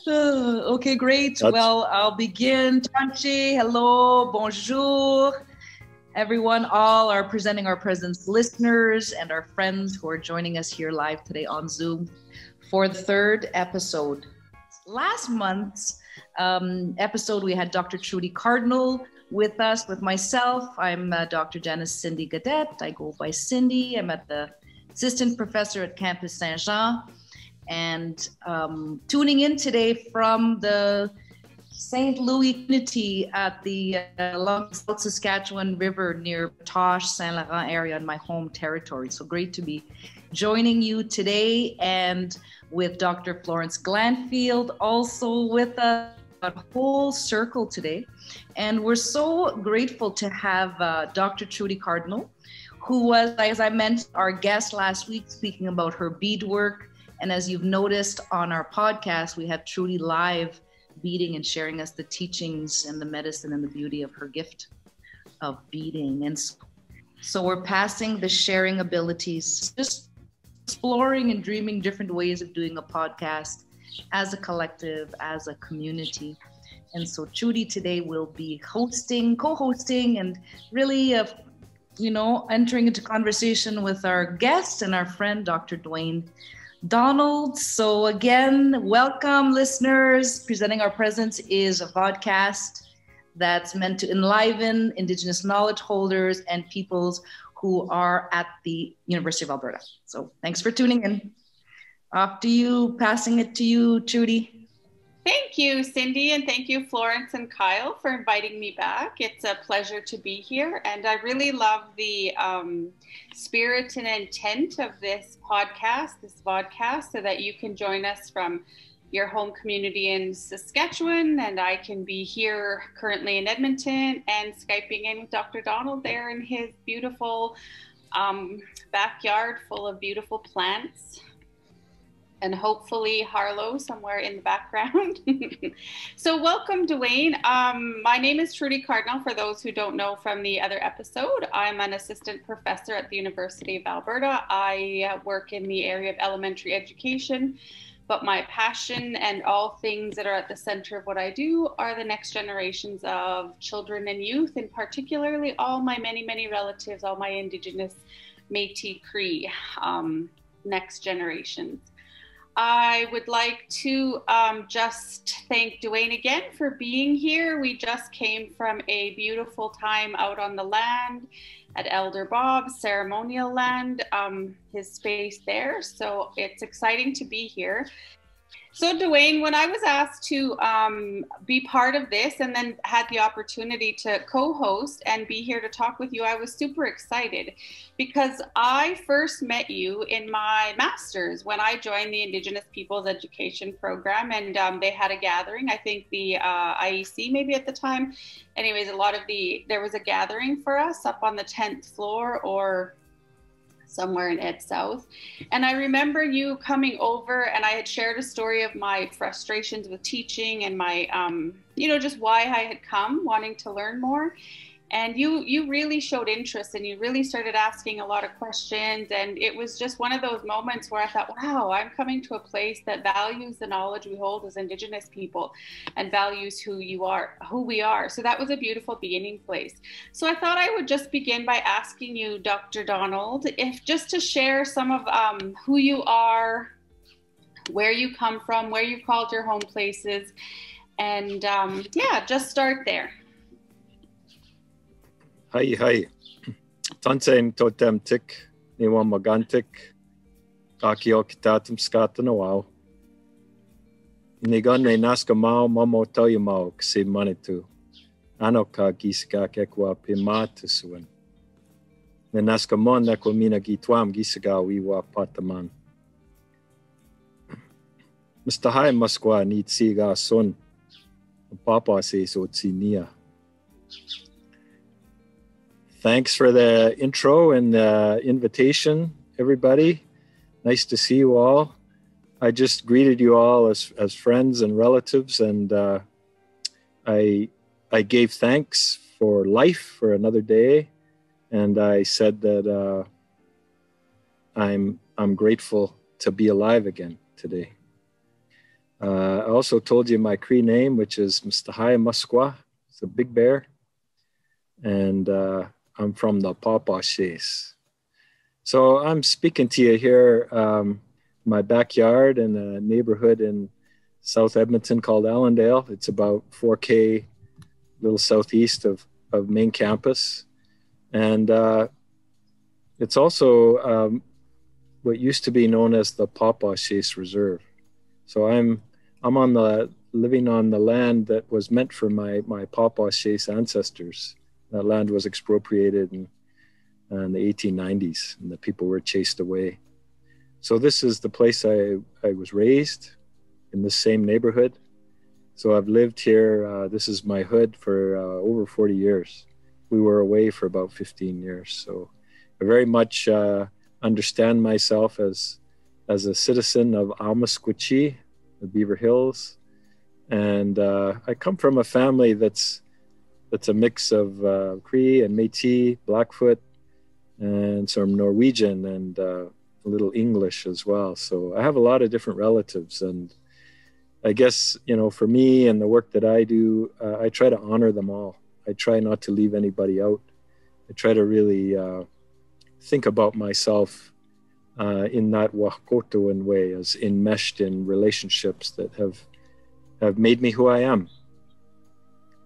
Okay, great. Well, I'll begin. Tanchi, hello, bonjour. Everyone, all are presenting our presence listeners and our friends who are joining us here live today on Zoom for the third episode. Last month's episode, we had Dr. Trudy Cardinal with us, with myself. I'm Dr. Janice Cindy Gaudet. I go by Cindy. I'm at the assistant professor at Campus Saint-Jean. And tuning in today from the St. Louis community at the along South Saskatchewan River near Tosh, Saint Laurent area in my home territory. So great to be joining you today, and with Dr. Florence Glanfield also with us, a whole circle today. And we're so grateful to have Dr. Trudy Cardinal, who was, as I mentioned, our guest last week, speaking about her beadwork. And as you've noticed on our podcast, we had Trudy live beading and sharing us the teachings and the medicine and the beauty of her gift of beading. And so we're passing the sharing abilities, just exploring and dreaming different ways of doing a podcast as a collective, as a community. And so Trudy today will be co-hosting, and really, entering into conversation with our guest and our friend, Dr. Dwayne Donald. So again, welcome listeners. Presenting Our Presence is a podcast that's meant to enliven Indigenous knowledge holders and peoples who are at the University of Alberta. So thanks for tuning in. Off to you, passing it to you, Trudy. Thank you, Cindy, and thank you, Florence and Kyle, for inviting me back. It's a pleasure to be here, and I really love the spirit and intent of this podcast, so that you can join us from your home community in Saskatchewan, and I can be here currently in Edmonton and Skyping in with Dr. Donald there in his beautiful backyard full of beautiful plants. And hopefully Harlow somewhere in the background. So welcome, Dwayne. My name is Trudy Cardinal, for those who don't know from the other episode. I'm an assistant professor at the University of Alberta. I work in the area of elementary education, but my passion and all things that are at the center of what I do are the next generations of children and youth, and particularly all my many, many relatives, all my Indigenous Métis Cree next generations. I would like to just thank Dwayne again for being here. We just came from a beautiful time out on the land at Elder Bob's ceremonial land, his space there. So it's exciting to be here. So Dwayne, when I was asked to be part of this and then had the opportunity to co-host and be here to talk with you, I was super excited because I first met you in my master's when I joined the Indigenous Peoples Education Program, and they had a gathering, I think the IEC maybe at the time. Anyways, there was a gathering for us up on the 10th floor or somewhere in Ed South. And I remember you coming over, and I had shared a story of my frustrations with teaching and my, just why I had come wanting to learn more. And you really showed interest, and you really started asking a lot of questions. And it was just one of those moments where I thought, wow, I'm coming to a place that values the knowledge we hold as Indigenous people and values who we are. So that was a beautiful beginning place. So I thought I would just begin by asking you, Dr. Donald, if just to share some of who you are, where you come from, where you called your home places, and just start there. Hi. Tansen totem tik, niwa magantik, kakio kitatum skata wow. Nigan ne naska mau mamo toya mau kasi manitu. Anoka gisaka kekwa pimata suan. Ne naska mon nekwa mina gitwam gisaga wiwa pataman. Mr. Hai maskwa ni tsiga son. Papa says otsinia. Thanks for the intro and the invitation, everybody. Nice to see you all. I just greeted you all as friends and relatives, and I gave thanks for life, for another day, and I said that I'm grateful to be alive again today. I also told you my Cree name, which is Mstahaya Musqua. It's a big bear. And I'm from the Pawpawshays. So I'm speaking to you here, my backyard in a neighborhood in South Edmonton called Allendale. It's about 4K, a little southeast of main campus. And it's also what used to be known as the Pawpawshays Reserve. So I'm living on the land that was meant for my Pawpawshays ancestors. That land was expropriated in the 1890s, and the people were chased away. So this is the place I was raised, in the same neighborhood. So I've lived here, this is my hood, for over 40 years. We were away for about 15 years. So I very much understand myself as a citizen of Almasquitchee, the Beaver Hills. And I come from a family that's a mix of Cree and Métis, Blackfoot, and some Norwegian and a little English as well. So I have a lot of different relatives, and I guess, you know, for me and the work that I do, I try to honor them all. I try not to leave anybody out. I try to really think about myself in that Wahkotoan way, as enmeshed in relationships that have made me who I am.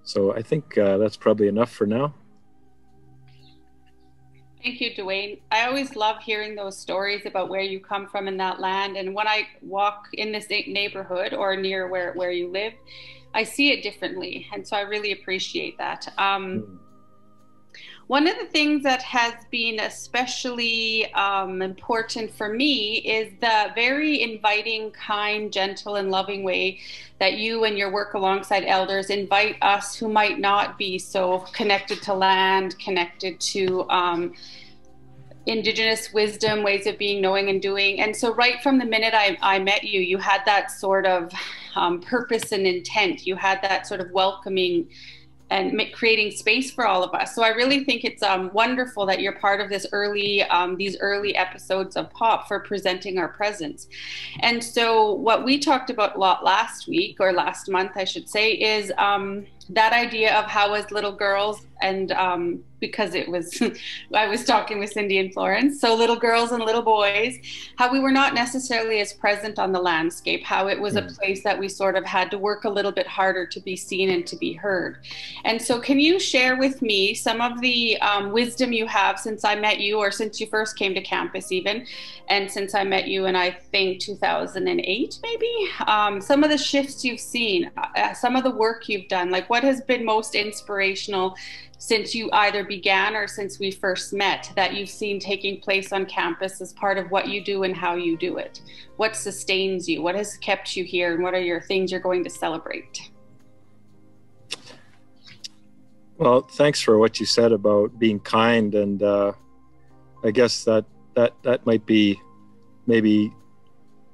So I think that's probably enough for now. Thank you, Dwayne. I always love hearing those stories about where you come from in that land. And when I walk in this neighborhood or near where you live, I see it differently. And so I really appreciate that. One of the things that has been especially important for me is the very inviting, kind, gentle, and loving way that you and your work alongside elders invite us who might not be so connected to land, connected to Indigenous wisdom, ways of being, knowing, and doing. And so right from the minute I met you, you had that sort of purpose and intent. You had that sort of welcoming and creating space for all of us. So I really think it's wonderful that you're part of this these early episodes of POP for presenting our presence. And so what we talked about a lot last week, or last month, I should say, is that idea of how as little girls, and because it was, I was talking with Cindy and Florence, so little girls and little boys, how we were not necessarily as present on the landscape, how it was a place that we sort of had to work a little bit harder to be seen and to be heard. And so can you share with me some of the wisdom you have since I met you, or since you first came to campus even, and since I met you in, I think, 2008 maybe, some of the shifts you've seen, some of the work you've done, like what has been most inspirational since you either began or since we first met, that you've seen taking place on campus as part of what you do and how you do it? What sustains you? What has kept you here? And what are your things you're going to celebrate? Well, thanks for what you said about being kind. And I guess that might be maybe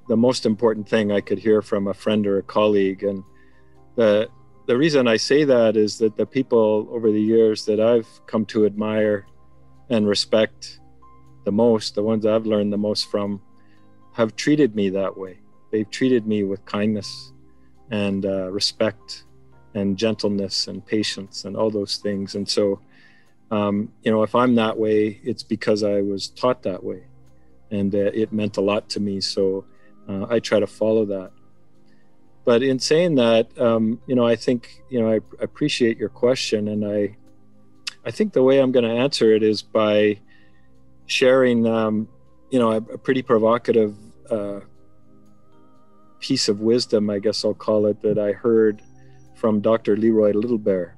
the most important thing I could hear from a friend or a colleague. And the reason I say that is that the people over the years that I've come to admire and respect the most, the ones I've learned the most from, have treated me that way. They've treated me with kindness and respect and gentleness and patience and all those things. And so, you know, if I'm that way, it's because I was taught that way, and it meant a lot to me. So I try to follow that. But in saying that, you know, I think, you know, I appreciate your question, and I think the way I'm going to answer it is by sharing, you know, a pretty provocative piece of wisdom, I guess I'll call it, that I heard from Dr. Leroy Littlebear,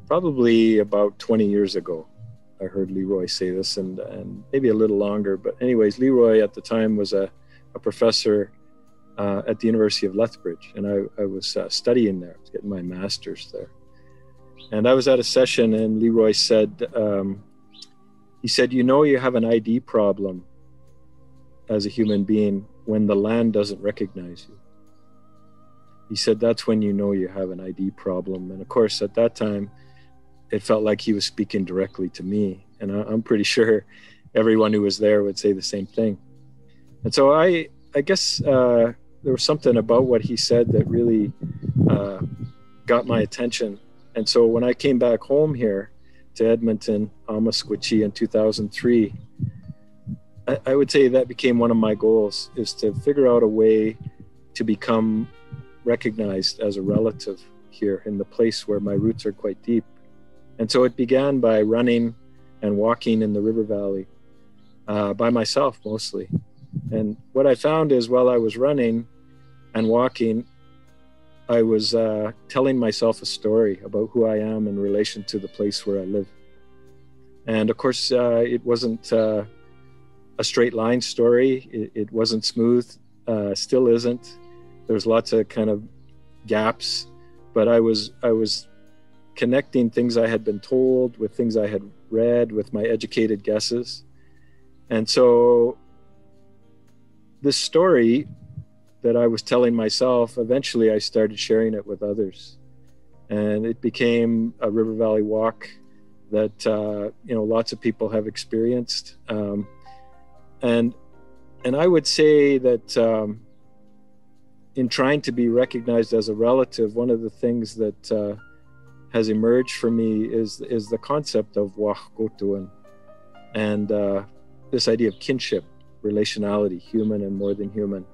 probably about 20 years ago. I heard Leroy say this, and maybe a little longer. But anyways, Leroy at the time was a professor at the University of Lethbridge, and I was studying there. I was getting my master's there. And I was at a session, and Leroy said, he said, you know, you have an ID problem as a human being when the land doesn't recognize you. He said, that's when you know you have an ID problem. And of course, at that time, it felt like he was speaking directly to me. And I'm pretty sure everyone who was there would say the same thing. And so I guess there was something about what he said that really got my attention. And so when I came back home here to Edmonton, Amiskwitchi, in 2003, I would say that became one of my goals, is to figure out a way to become recognized as a relative here in the place where my roots are quite deep. And so it began by running and walking in the river valley by myself mostly. And what I found is, while I was running and walking, I was telling myself a story about who I am in relation to the place where I live. And of course, it wasn't a straight line story. It wasn't smooth, still isn't. There's lots of kind of gaps, but I was connecting things I had been told with things I had read with my educated guesses. And so this story that I was telling myself, eventually I started sharing it with others. And it became a river valley walk that, lots of people have experienced. And I would say that in trying to be recognized as a relative, one of the things that has emerged for me is the concept of wahkotuan, and this idea of kinship, relationality, human and more than human.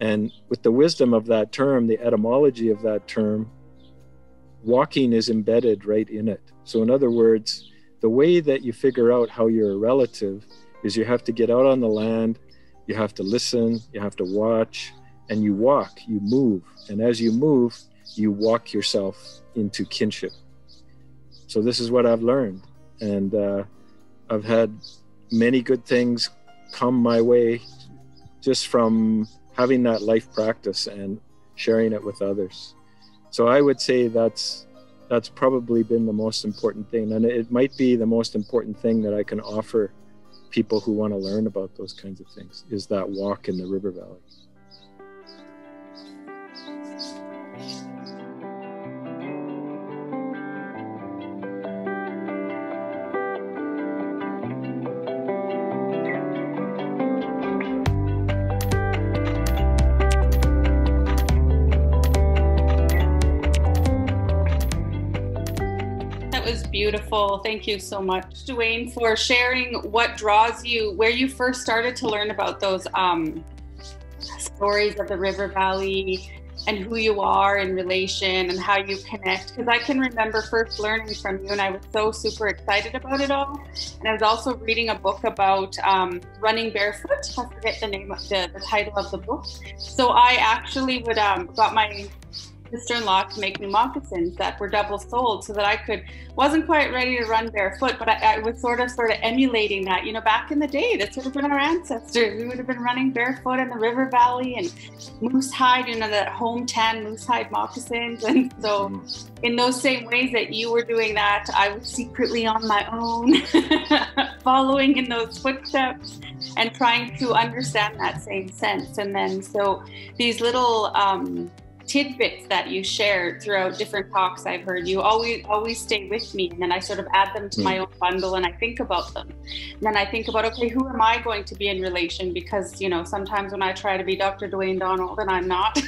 And with the wisdom of that term, the etymology of that term, walking is embedded right in it. So in other words, the way that you figure out how you're a relative is you have to get out on the land, you have to listen, you have to watch, and you walk, you move. And as you move, you walk yourself into kinship. So this is what I've learned. And I've had many good things come my way just from having that life practice and sharing it with others. So I would say that's probably been the most important thing. And it might be the most important thing that I can offer people who want to learn about those kinds of things, is that walk in the river valley. Beautiful. Thank you so much, Dwayne, for sharing what draws you, where you first started to learn about those stories of the river valley and who you are in relation and how you connect. Because I can remember first learning from you and I was so super excited about it all. And I was also reading a book about running barefoot. I forget the name of the title of the book. So I actually would got my sister-in-law to make me moccasins that were double-soled so that I wasn't quite ready to run barefoot, but I was sort of emulating that. Back in the day, that sort of been our ancestors. We would have been running barefoot in the river valley and moose hide, that hometown moose hide moccasins. And so in those same ways that you were doing that, I was secretly on my own, following in those footsteps and trying to understand that same sense. And then so these little tidbits that you shared throughout different talks I've heard, you always stay with me, and then I sort of add them to my own bundle and I think about them. And then I think about, okay, who am I going to be in relation? Because sometimes when I try to be Dr. Dwayne Donald and I'm not,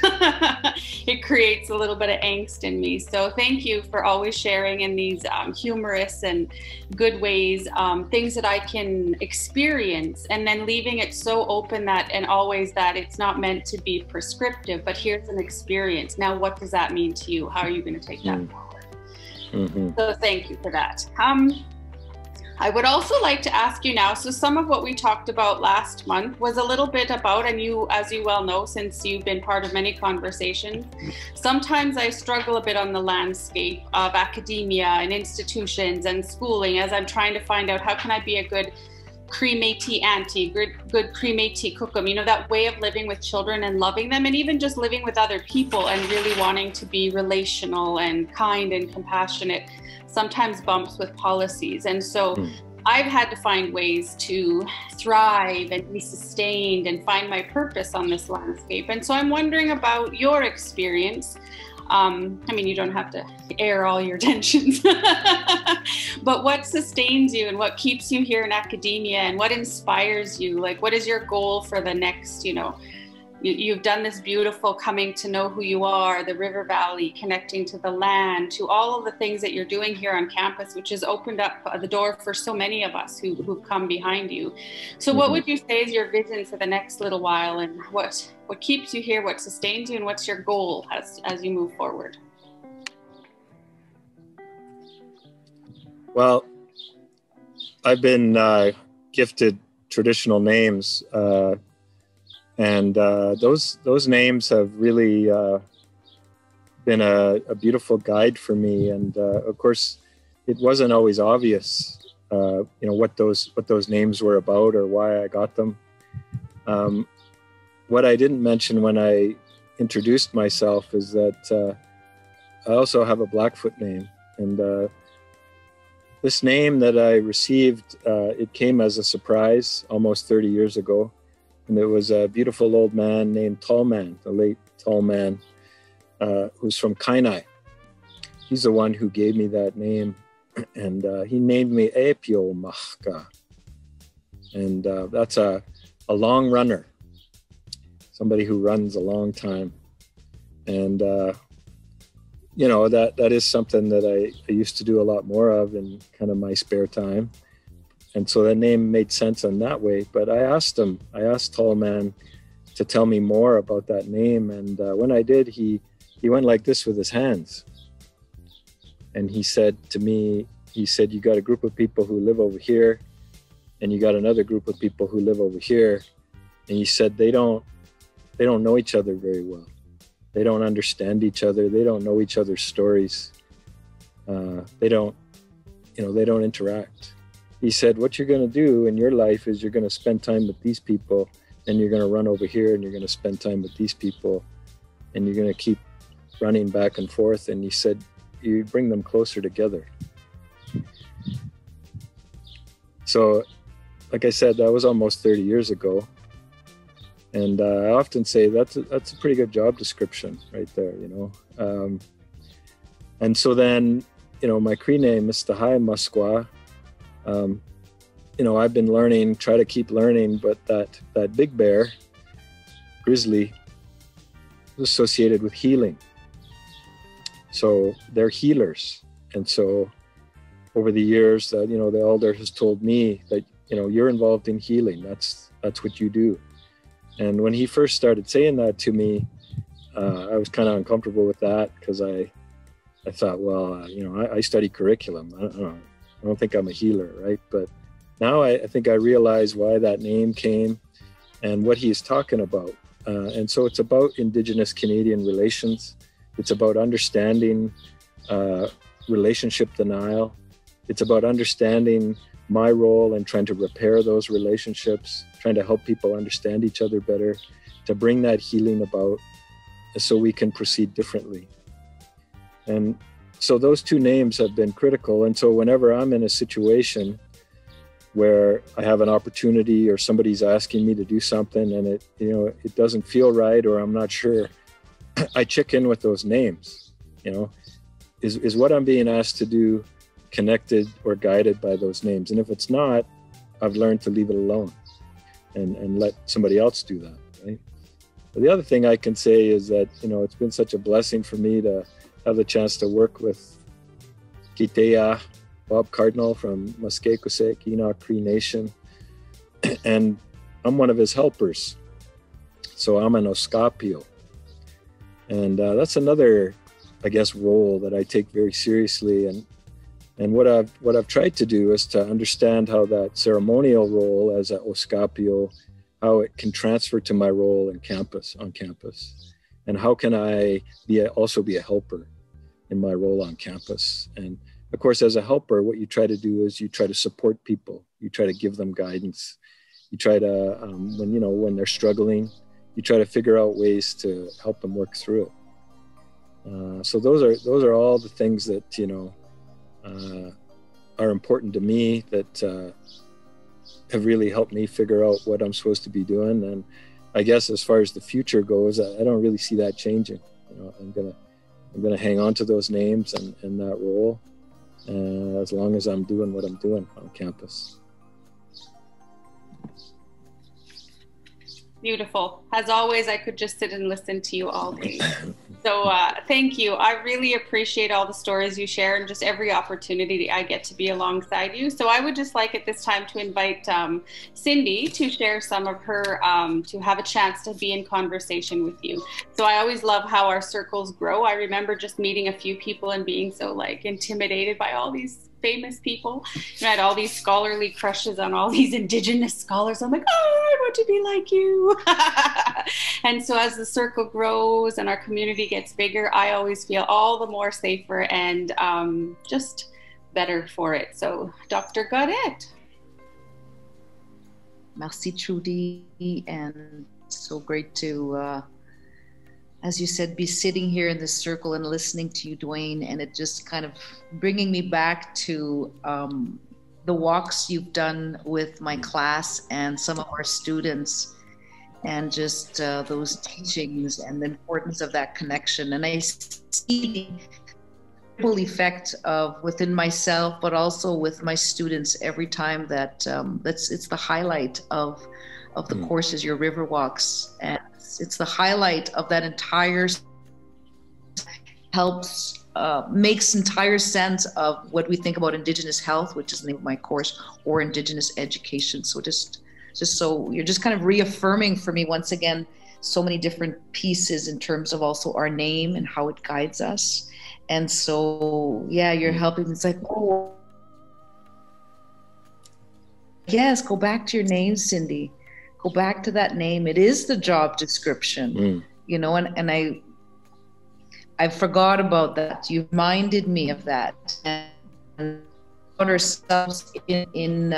it creates a little bit of angst in me. So thank you for always sharing in these humorous and good ways, things that I can experience, and then leaving it so open and always that it's not meant to be prescriptive, but here's an experience. Now, what does that mean to you? How are you going to take that forward? Mm-hmm. So thank you for that. I would also like to ask you now, so some of what we talked about last month was a little bit about, and you, as you well know, since you've been part of many conversations, sometimes I struggle a bit on the landscape of academia and institutions and schooling as I'm trying to find out how can I be a good Cree-Métis auntie, good Cree-Métis cookum, that way of living with children and loving them, and even just living with other people and really wanting to be relational and kind and compassionate, sometimes bumps with policies. And so I've had to find ways to thrive and be sustained and find my purpose on this landscape. And so I'm wondering about your experience. You don't have to air all your tensions, but But what sustains you and what keeps you here in academia and what inspires you? Like, what is your goal for the next, you've done this beautiful coming to know who you are, the river valley, connecting to the land, to all of the things that you're doing here on campus, which has opened up the door for so many of us who've come behind you. So what would you say is your vision for the next little while, and what keeps you here, what sustains you, and what's your goal as you move forward? Well, I've been gifted traditional names, and those names have really been a beautiful guide for me. And of course, it wasn't always obvious, what those names were about or why I got them. What I didn't mention when I introduced myself is that I also have a Blackfoot name, and this name that I received, it came as a surprise almost 30 years ago. And it was a beautiful old man named Tall Man, the late Tall Man, who's from Kainai. He's the one who gave me that name. And he named me Epio Mahka. And that's a long runner, somebody who runs a long time. And that is something that I used to do a lot more of in kind of my spare time. And so that name made sense in that way. But I asked Tall Man to tell me more about that name. And when I did, he went like this with his hands. And he said to me, you got a group of people who live over here, and you got another group of people who live over here. And he said, they don't know each other very well. They don't understand each other. They don't know each other's stories. They don't interact. He said, what you're going to do in your life is you're going to spend time with these people, and you're going to run over here, and you're going to spend time with these people, and you're going to keep running back and forth. And he said, you bring them closer together. So, like I said, that was almost 30 years ago. And I often say that's a pretty good job description right there, And so then, my Cree name, Mr. Hai Muskwa, I've been learning, try to keep learning, but that big bear, grizzly, is associated with healing. So they're healers. And so over the years that, the elder has told me that, you're involved in healing. That's what you do. And when he first started saying that to me, I was kind of uncomfortable with that because I thought, well, I study curriculum. I don't think I'm a healer, right? But now I think I realize why that name came and what he is talking about. And so it's about Indigenous Canadian relations. It's about understanding relationship denial. It's about understanding my role in trying to repair those relationships, trying to help people understand each other better, to bring that healing about so we can proceed differently. And so those two names have been critical. And so whenever I'm in a situation where I have an opportunity or somebody's asking me to do something and it doesn't feel right, or I'm not sure, I check in with those names. Is what I'm being asked to do connected or guided by those names? And if it's not, I've learned to leave it alone and let somebody else do that, right? But the other thing I can say is that, it's been such a blessing for me to have the chance to work with Kitea, Bob Cardinal from Muskegusek, Enoch Cree Nation. And I'm one of his helpers. So I'm an Oskapio. And that's another, I guess, role that I take very seriously. And what I've tried to do is to understand how that ceremonial role as an Oskapio, how it can transfer to my role on campus. And how can I also be a helper in my role on campus? And of course, as a helper, what you try to do is you try to support people. You try to give them guidance. You try to, when they're struggling, you try to figure out ways to help them work through it. So those are all the things that, are important to me, that have really helped me figure out what I'm supposed to be doing. And I guess as far as the future goes, I don't really see that changing. I'm gonna hang on to those names and that role. as long as I'm doing what I'm doing on campus. Beautiful. As always, I could just sit and listen to you all day. So thank you. I really appreciate all the stories you share and just every opportunity I get to be alongside you. So I would just like at this time to invite Cindy to share some of her, to have a chance to be in conversation with you. So I always love how our circles grow. I remember just meeting a few people and being so like intimidated by all these famous people. I had all these scholarly crushes on all these Indigenous scholars. I'm like, oh, I want to be like you. And so as the circle grows and our community gets bigger, I always feel all the more safer and just better for it. So Dr. Gaudet. Merci, Trudy. And so great to, as you said, be sitting here in this circle and listening to you, Dwayne, and it just kind of bringing me back to the walks you've done with my class and some of our students, and just those teachings and the importance of that connection. And I see the ripple effect of within myself, but also with my students every time that it's the highlight of the courses, your river walks, and it's the highlight of that entire, helps makes entire sense of what we think about Indigenous health, which is the name of my course, or Indigenous education. So just so you're just kind of reaffirming for me once again so many different pieces in terms of also our name and how it guides us. And so yeah, you're helping me. It's like, oh yes, go back to your name, Cindy. Go back to that name. It is the job description, you know, and I forgot about that. You reminded me of that. And put ourselves in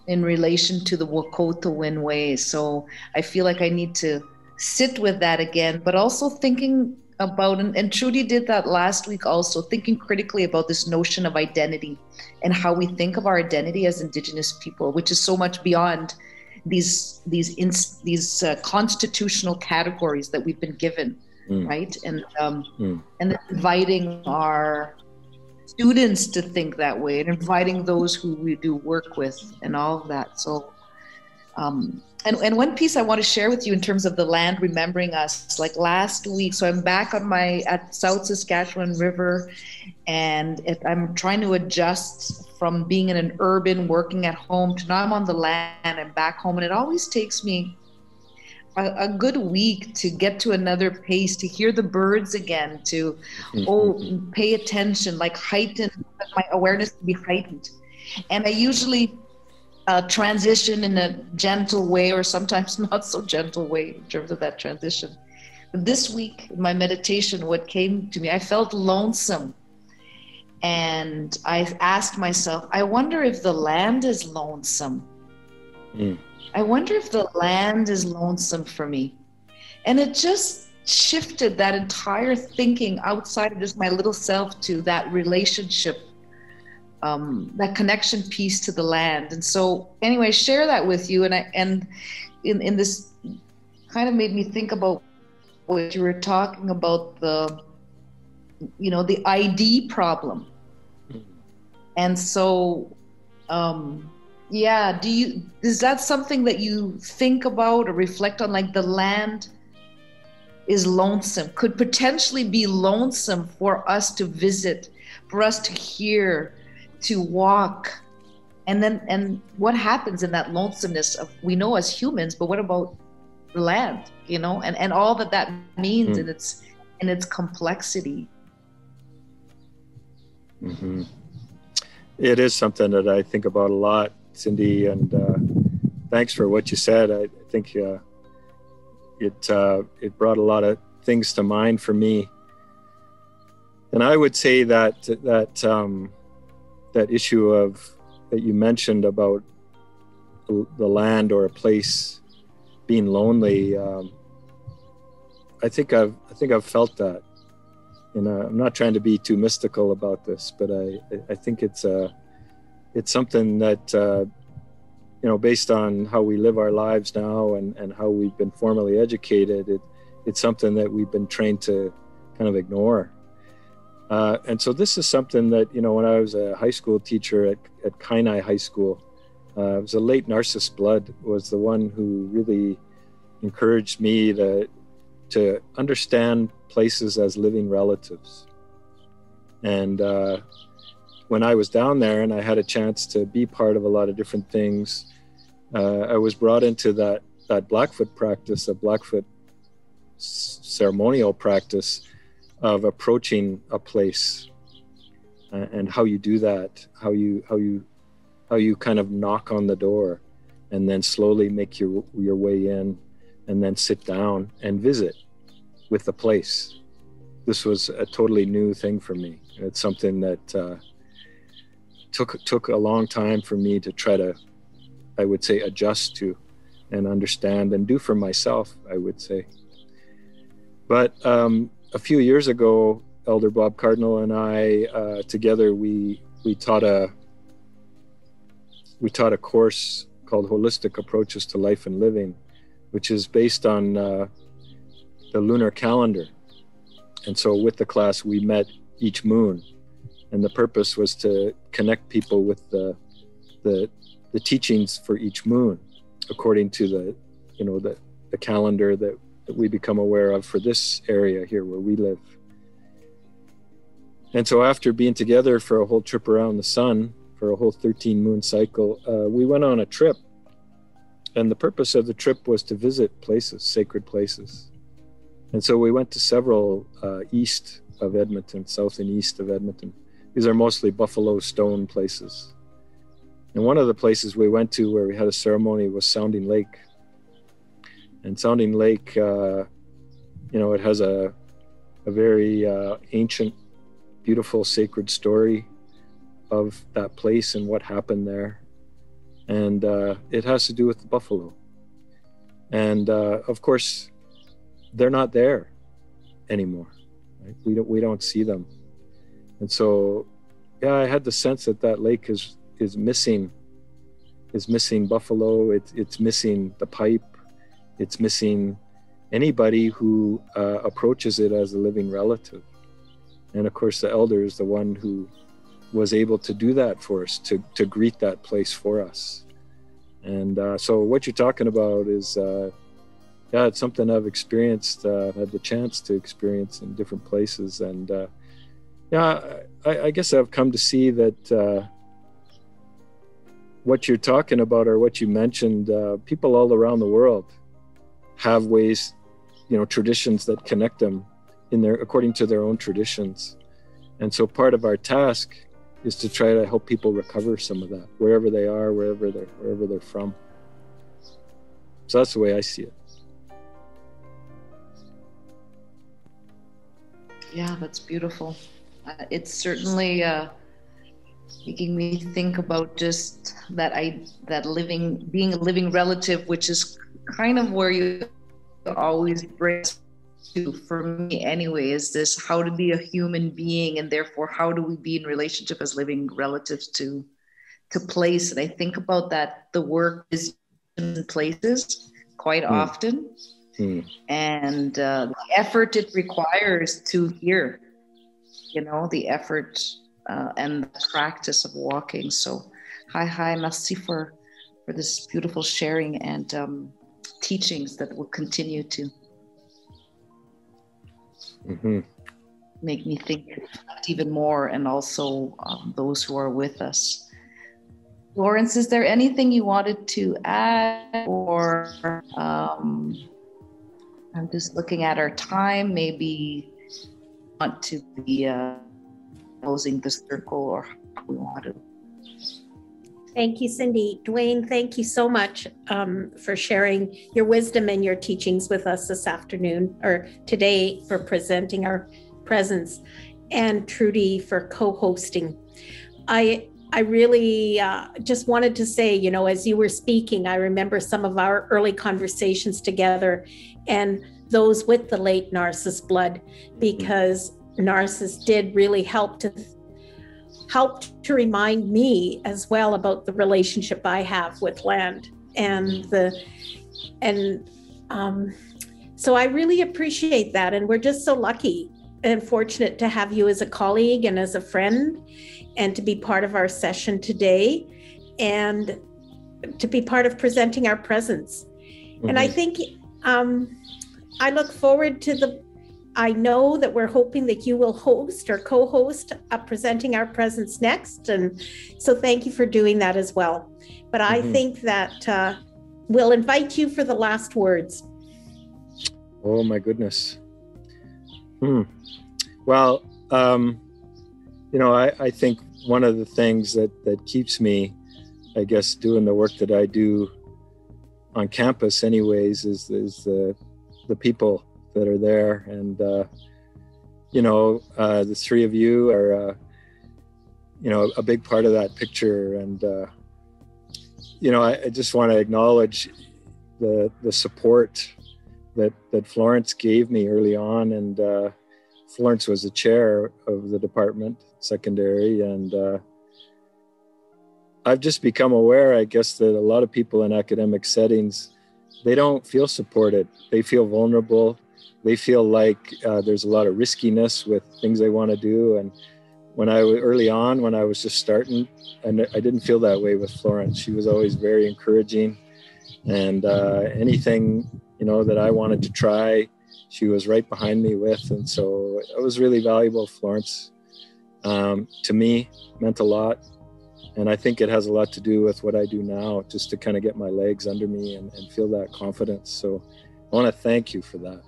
relation to the Wakota Win way. So I feel like I need to sit with that again, but also thinking about, and Trudy did that last week also, thinking critically about this notion of identity and how we think of our identity as Indigenous people, which is so much beyond these constitutional categories that we've been given, right? And then inviting our students to think that way, and inviting those who we do work with, and all of that. So, and one piece I want to share with you in terms of the land remembering us, like last week. So I'm back on at South Saskatchewan River, and I'm trying to adjust from being in an urban, working at home, to now I'm on the land and back home. And it always takes me a good week to get to another pace, to hear the birds again, to pay attention, like heighten my awareness to be heightened. And I usually transition in a gentle way, or sometimes not so gentle way in terms of that transition. But this week, in my meditation, what came to me, I felt lonesome. And I asked myself, I wonder if the land is lonesome. I wonder if the land is lonesome for me. And it just shifted that entire thinking outside of just my little self to that relationship, that connection piece to the land. And so anyway, share that with you. And in this kind of made me think about what you were talking about, the ID problem. And so, is that something that you think about or reflect on, like the land is lonesome, could potentially be lonesome for us to visit, for us to hear, to walk, and what happens in that lonesomeness of, we know as humans, but what about the land, and all that means in its complexity. It is something that I think about a lot, Cindy, and thanks for what you said. I think it brought a lot of things to mind for me. And I would say that issue that you mentioned about the land or a place being lonely, I think I've felt that. And I'm not trying to be too mystical about this, but I think it's something that based on how we live our lives now and how we've been formally educated, it's something that we've been trained to kind of ignore. And so this is something that, when I was a high school teacher at Kainai High School, it was a late Narcissus Blood was the one who really encouraged me to understand places as living relatives. And when I was down there and I had a chance to be part of a lot of different things, I was brought into that Blackfoot practice, a Blackfoot ceremonial practice of approaching a place, and how you do that, how you kind of knock on the door and then slowly make your way in and then sit down and visit with the place. This was a totally new thing for me. It's something that took a long time for me to try to, I would say, adjust to and understand and do for myself, I would say. But a few years ago, Elder Bob Cardinal and I together we taught a course called Holistic Approaches to Life and Living, which is based on the lunar calendar. And so with the class, we met each moon, and the purpose was to connect people with the teachings for each moon, according to the calendar that we become aware of for this area here where we live. And so after being together for a whole trip around the sun, for a whole 13 moon cycle, we went on a trip. And the purpose of the trip was to visit places, sacred places. And so we went to several east of Edmonton, south and east of Edmonton. These are mostly buffalo stone places. And one of the places we went to where we had a ceremony was Sounding Lake. And Sounding Lake, it has a very ancient, beautiful, sacred story of that place and what happened there. And it has to do with the buffalo. And of course, they're not there anymore. Right? We don't see them. And so, I had the sense that lake is missing buffalo. It's missing the pipe. It's missing anybody who approaches it as a living relative. And of course, the elder is the one who was able to do that for us, to greet that place for us. And so what you're talking about is, it's something I've experienced, had the chance to experience in different places. And I guess I've come to see that what you're talking about, or what you mentioned, people all around the world have ways, traditions that connect them according to their own traditions. And so part of our task is to try to help people recover some of that, wherever they are, wherever they're from. So that's the way I see it. Yeah, that's beautiful. It's certainly making me think about just that being a living relative, which is kind of where you always bring to, for me anyway, is this how to be a human being, and therefore how do we be in relationship as living relatives to place. And I think about that, the work is in places quite often, and the effort it requires to hear, the effort and the practice of walking. So hi, merci for this beautiful sharing and teachings that will continue to make me think even more, and also those who are with us. Florence, is there anything you wanted to add, or I'm just looking at our time, maybe want to be closing the circle, or how we want to. Thank you, Cindy. Dwayne, thank you so much for sharing your wisdom and your teachings with us this afternoon, or today, for presenting our presence, and Trudy for co-hosting. I really just wanted to say, as you were speaking, I remember some of our early conversations together, and those with the late Narcissus Blood, because Narcissus did really help to remind me as well about the relationship I have with land, so I really appreciate that. And we're just so lucky and fortunate to have you as a colleague and as a friend, and to be part of our session today, and to be part of presenting our presence. Mm-hmm. And I think I look forward to I know that we're hoping that you will host or co-host presenting our presence next. And so thank you for doing that as well. But I think that we'll invite you for the last words. Oh my goodness. Well, I think one of the things that keeps me, I guess, doing the work that I do on campus anyways, is the people that are there. And, the three of you are, a big part of that picture. And, I just want to acknowledge the support that Florence gave me early on. And Florence was the chair of the department, secondary. And I've just become aware, I guess, that a lot of people in academic settings, they don't feel supported. They feel vulnerable. They feel like there's a lot of riskiness with things they want to do. And when I was early on, when I was just starting, and I didn't feel that way with Florence. She was always very encouraging, and anything, that I wanted to try, she was right behind me with. And so it was really valuable. Florence, to me, meant a lot. And I think it has a lot to do with what I do now, just to kind of get my legs under me and feel that confidence. So I want to thank you for that,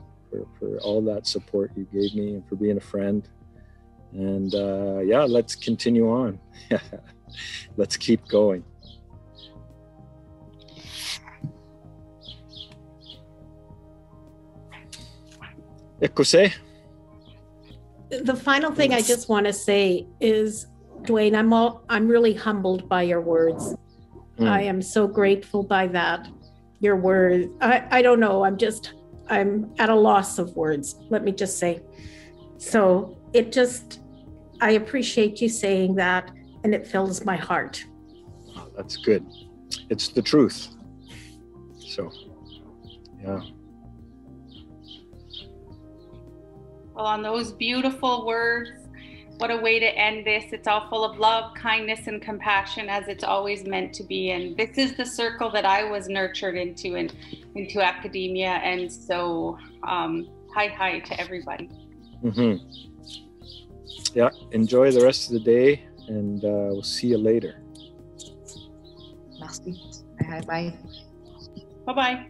for all that support you gave me, and for being a friend. And let's continue on. Let's keep going. Écossais? The final thing I just want to say is, Dwayne, I'm really humbled by your words. I am so grateful by that. Your words. I don't know. I'm at a loss of words. Let me just say. So I appreciate you saying that, and it fills my heart. Oh, that's good. It's the truth. So, yeah. Well, on those beautiful words, what a way to end this. It's all full of love, kindness, and compassion, as it's always meant to be. And this is the circle that I was nurtured into academia. And so hi to everybody. Mm-hmm. Yeah, enjoy the rest of the day, and we'll see you later. Merci. Bye. Bye-bye.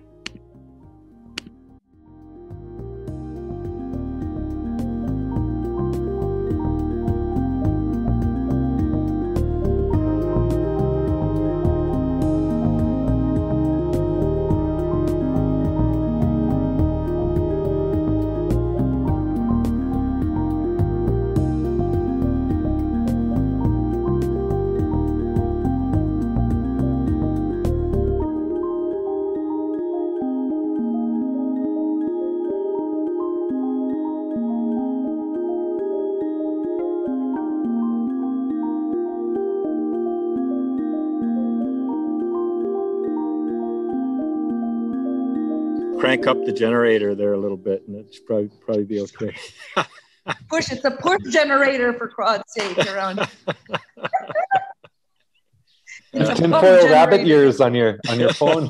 Crank up the generator there a little bit, and it should probably be okay. It's a push generator, for God's sake, around. Tinfoil rabbit ears on your phone.